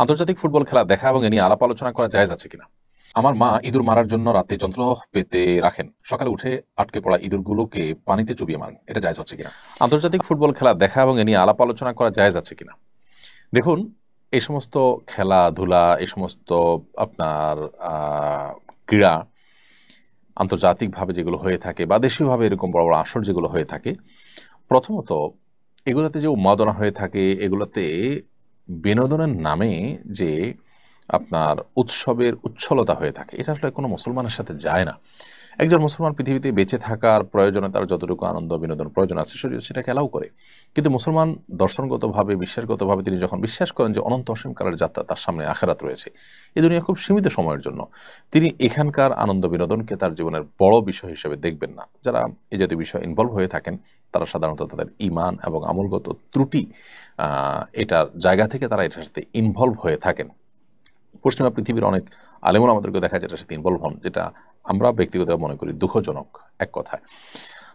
আন্তর্জাতিক ফুটবল খেলা দেখা এবং এ নিয়ে আলাপ আলোচনা করা জায়েজ আছে কিনা? আমার মা ইঁদুর মারার জন্য রাতে যন্ত্র পেতে রাখেন, সকালে উঠে আটকে পড়া ইঁদুরগুলোকে পানিতে চুবিয়ে মারেন, এটা জায়েজ হচ্ছে কিনা? আন্তর্জাতিক ফুটবল খেলা দেখা এবং এ নিয়ে আলাপ আলোচনা করা জায়েজ আছে কিনা? দেখুন, এই সমস্ত খেলাধুলা, এই সমস্ত আপনার ক্রীড়া আন্তর্জাতিকভাবে যেগুলো হয়ে থাকে বা দেশীয়ভাবে এরকম বড় বড় আসর যেগুলো হয়ে থাকে, প্রথমত এগুলোতে যে উন্মাদনা হয়ে থাকে, এগুলোতে বিনোদনের নামে যে আপনার উৎসবের উচ্ছলতা হয়ে থাকে, এটা আসলে কোনো মুসলমানের সাথে যায় না। একজন মুসলমান পৃথিবীতে বেঁচে থাকার প্রয়োজনে তার যতটুকু আনন্দ বিনোদন প্রয়োজন আছে শরীর সেটাকে অ্যালাউ করে। কিন্তু মুসলমান দর্শনগতভাবে, বিশ্বাসগতভাবে তিনি যখন বিশ্বাস করেন যে অনন্ত অসীমকালের যাত্রা, তার সামনে আখেরাত রয়েছে, এই দুনিয়া খুব সীমিত সময়ের জন্য, তিনি এখানকার আনন্দ বিনোদনকে তার জীবনের বড় বিষয় হিসেবে দেখবেন না। যারা এই জাতীয় বিষয় ইনভলভ হয়ে থাকেন, তারা সাধারণত তাদের ঈমান এবং আমলগত ত্রুটি এটার জায়গা থেকে তারা এটার সাথে ইনভলভ হয়ে থাকেন। পশ্চিমা পৃথিবীর অনেক আলেমুল আমাদেরকে দেখা যায় এটার সাথে ইনভলভ হন, যেটা আমরা ব্যক্তিগতভাবে মনে করি দুঃখজনক এক কথায়।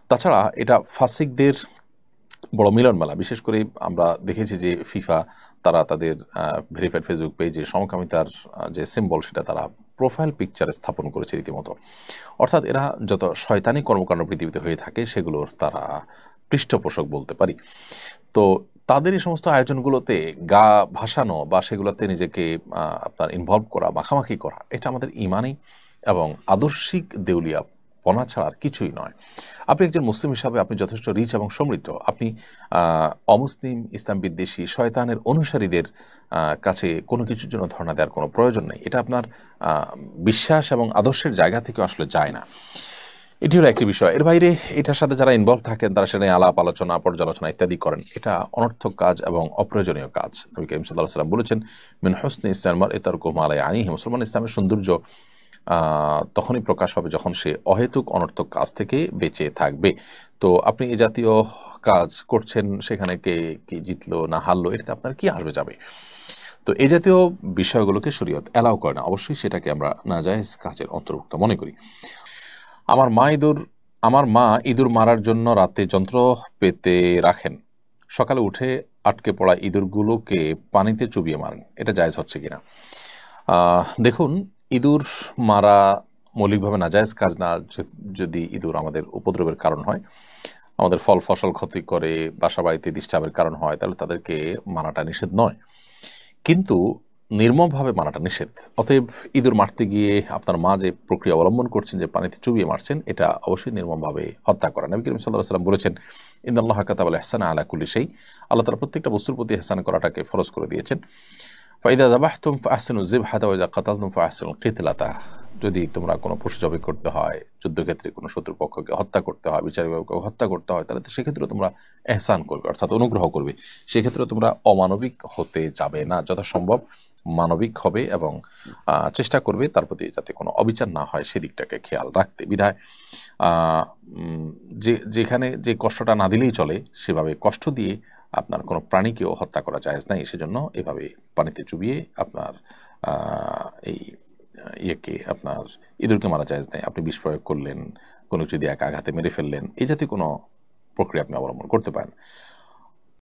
তাছাড়া এটা ফাসিকদের বড় মিলন মেলা। বিশেষ করে আমরা দেখেছি যে ফিফা তারা তাদের ভেরিফাইড ফেসবুক পেজে সমকামিতার যে সিম্বল সেটা তারা প্রোফাইল পিকচারে স্থাপন করেছে রীতিমতো। অর্থাৎ এরা যত শয়তানি কর্মকাণ্ড পৃথিবীতে হয়ে থাকে সেগুলোর তারা পৃষ্ঠপোষক বলতে পারি। তো তাদের এই সমস্ত আয়োজনগুলোতে গা ভাসানো বা সেগুলোতে নিজেকে আপনার ইনভলভ করা, মাখামাখি করা, এটা আমাদের ইমানি এবং আদর্শিক দেউলিয়া পনা ছাড়া আর কিছুই নয়। আপনি একজন মুসলিম হিসাবে আপনি যথেষ্ট রিচ এবং সমৃদ্ধ। আপনি অমুসলিম, ইসলাম বিদ্বেষী, শয়তানের অনুসারীদের কাছে কোনো কিছুর জন্য ধর্ণা দেওয়ার কোনো প্রয়োজন নেই। এটা আপনার বিশ্বাস এবং আদর্শের জায়গা থেকে আসলে যায় না। এটি হলো একটি বিষয়। এর বাইরে এটার সাথে যারা ইনভলভ থাকেন তারা সেটা নিয়ে আলাপ আলোচনা, পর্যালোচনা ইত্যাদি করেন, এটা অনর্থক কাজ এবং অপ্রয়োজনীয় কাজ। নবী করিম সাল্লাল্লাহু আলাইহি ওয়াসাল্লাম বলেছেন, মিন হুসনি ইসলামিল মারই তারকুহু মা লা ইয়ানিহি। মুসলমান ইসলামের সৌন্দর্য তখনই প্রকাশ পাবে যখন সে অহেতুক অনর্থক কাজ থেকে বেঁচে থাকবে। তো আপনি এই জাতীয় কাজ করছেন, সেখানে কে কি জিতলো না হারলো, এটাতে আপনার কি আসবে যাবে? তো এই জাতীয় বিষয়গুলোকে শরীয়ত অ্যালাউ করে না। অবশ্যই সেটাকে আমরা নাজায়েজ কাজের অন্তর্ভুক্ত মনে করি। আমার মা ইঁদুর আমার মা ইঁদুর মারার জন্য রাতে যন্ত্র পেতে রাখেন, সকালে উঠে আটকে পড়া ইঁদুরগুলোকে পানিতে চুবিয়ে মারেন, এটা জায়েজ হচ্ছে কিনা? দেখুন, ইঁদুর মারা মৌলিকভাবে নাজায়েজ কাজ না। যদি ইঁদুর আমাদের উপদ্রবের কারণ হয়, আমাদের ফল ফসল ক্ষতি করে, বাসা বাড়িতে ডিস্টার্বের কারণ হয়, তাহলে তাদেরকে মারাটা নিষেধ নয়, কিন্তু নির্মমভাবে মারাটা নিষেধ। অতএব ইঁদুর মারতে গিয়ে আপনার মা যে প্রক্রিয়া অবলম্বন করছেন, যে পানিতে চুবিয়ে মারছেন, এটা অবশ্যই নির্মমভাবে হত্যা করা। নবী করিম সাল্লাল্লাহু আলাইহি ওয়াসাল্লাম বলেছেন, ইন্নাল্লাহা কাতাবাল ইহসানা আলা কুল্লি শাই। আল্লাহ তাআলা প্রত্যেকটা বস্তুর প্রতি ইহসান করাটাকে ফরজ করে দিয়েছেন। ফাইদা যাবাহতুম ফাহসিনুজ যিবহাতা ওয়া ইযা কাতালতুম ফাহসিনুল কিতলাতা। যদি তোমরা কোনো পশু জবাই করতে হয়, যুদ্ধক্ষেত্রে কোনো শত্রুপক্ষকে হত্যা করতে হয়, বিচারিকভাবে হত্যা করতে হয়, তাহলে তো সেক্ষেত্রে তোমরা এহসান করবে, অর্থাৎ অনুগ্রহ করবে। সেক্ষেত্রে তোমরা অমানবিক হতে যাবে না, যথাসম্ভব মানবিক হবে এবং চেষ্টা করবে তার প্রতি যাতে কোনো অবিচার না হয় সেদিকটাকে খেয়াল রাখতে। বিধায় যেখানে যে কষ্টটা না দিলেই চলে, সেভাবে কষ্ট দিয়ে আপনার কোনো প্রাণীকেও হত্যা করা জায়েজ নাই। সেজন্য এভাবে পানিতে চুবিয়ে আপনার এই ইয়েকে আপনার ইঁদুরকে মারা জায়েজ নাই। আপনি বিষ প্রয়োগ করলেন, কোনো যদি এক আঘাতে মেরে ফেললেন, এই জাতীয় কোনো প্রক্রিয়া আপনি অবলম্বন করতে পারেন।